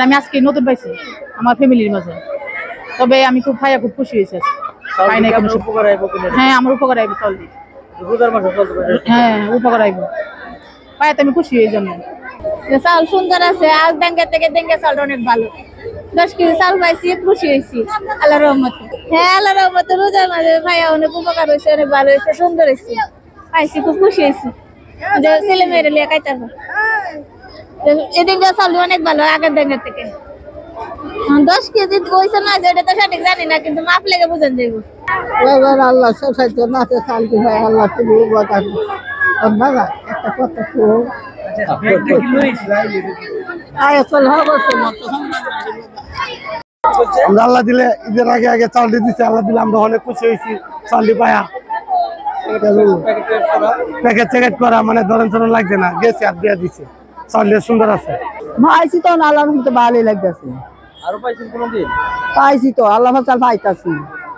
আমি আজকে নতুন পাইছি আমার ফ্যামিলির মাঝে, তবে আমি খুব খুশি হয়েছি। হ্যাঁ, আমার উপকার আইব চাল দিয়ে। হ্যাঁ, উপকার আইব পাইতে আমি খুশি এই জন্য। চাল সুন্দর আছে, আজ ব্যাংকের থেকে দেখে চালটা অনেক ভালো। 10 কেজি চাল পাইছি, খুশি হয়েছি আল্লাহর রহমতে। হ্যাঁ, আল্লাহর রহমতে রোজার মাঝে ভাইয়া অনেক উপকার হয়েছে, অনেক ভালো হয়েছে, সুন্দর হয়েছে, পাইছি, খুব খুশি হয়েছি। যে ছেলে মেয়েরা লিয়ে খাইতে হবে, এদিকে চাল অনেক ভালো আগের ব্যাংকের থেকে। 10 কেজি হয়েছে না, যেটা তো সঠিক জানি না, কিন্তু মাপ লেগে বুঝেন যাইব। আল্লাহ সবসাইতে মাঠে শান্তি হয়, আল্লাহ তুমি বাবা একটা কথা আল্লাহ দিলে ঈদের আগে আগে চালটি দিচ্ছে, আল্লাহ দিলে আমরা অনেক খুশি হয়েছি। চালটি পায়া প্যাকেট ট্যাকেট করা মানে ধরন ধরন লাগছে না, গেছে আর দিয়ে দিচ্ছে। চালটি সুন্দর আছে, পাইছি তো আল্লাহর মতো ভালোই লাগতেছে। পাইছি তো আল্লাহ চাল পাইতাছি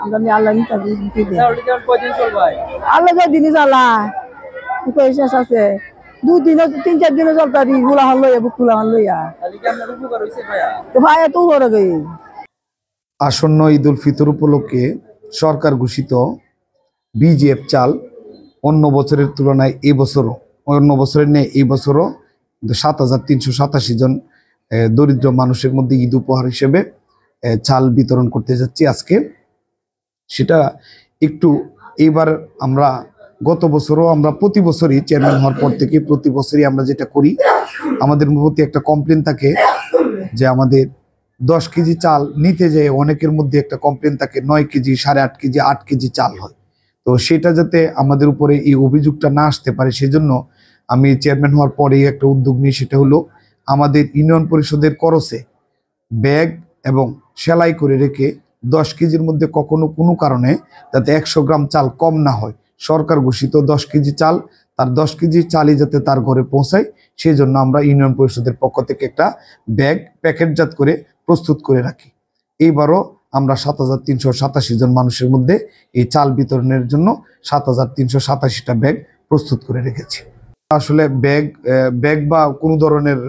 আমরা, আল্লাহ আল্লাহ যা জিনিস আল্লাহ শেষ আছে, 2 দিন 3-4 দিনে চলতারি গুলা হল লইয়া বুক গুলা হল লইয়া তো ভাইয়া তো করে গই। আসন্ন ঈদ উল ফিতর উপলক্ষে সরকার ঘোষিত বিজিএফ চাল অন্য বছরের তুলনায় এই বছরও, অন্য বছরের নেই এই বছরও 7,387 জন দরিদ্র মানুষের মধ্যে ঈদ উপহার হিসেবে চাল বিতরণ করতে যাচ্ছি আজকে। সেটা একটু এইবার আমরা গত বছরও আমরা প্রতি বছরই চেয়ারম্যান হওয়ার পর থেকে প্রতি বছরই আমরা যেটা করি, আমাদের প্রতি একটা কমপ্লেন থাকে যে আমাদের 10 কেজি চাল নিতে যেয়ে অনেকের মধ্যে একটা কমপ্লেন থাকে 9 কেজি, 8.5 কেজি, 8 কেজি চাল হয়। তো সেটা যাতে আমাদের উপরে এই অভিযোগটা না আসতে পারে, সেজন্য আমি চেয়ারম্যান হওয়ার পরেই একটা উদ্যোগ নিই। সেটা হলো আমাদের ইউনিয়ন পরিষদের খরচে ব্যাগ এবং সেলাই করে রেখে 10 কেজির মধ্যে কখনো কোনো কারণে যাতে 100 গ্রাম চাল কম না হয়, সরকার ঘোষিত 10 কেজি চাল, তার 10 কেজি চালই যাতে তার ঘরে পৌঁছায়, সেই জন্য আমরা ইউনিয়ন পরিষদের পক্ষ থেকে একটা ব্যাগ প্যাকেটজাত করে প্রস্তুত করে রাখি। এইবারও আমরা 7,387 জন মানুষের মধ্যে এই চাল বিতরণের জন্য 7,387টা ব্যাগ প্রস্তুত করে রেখেছি। আসলে ব্যাগ বা কোনো ধরনের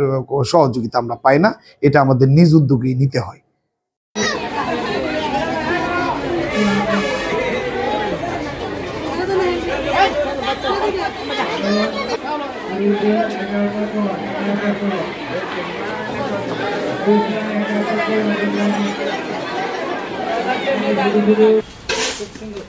সহযোগিতা আমরা পাই না, এটা আমাদের নিজ উদ্যোগেই নিতে হয়। খুব সুন্দর।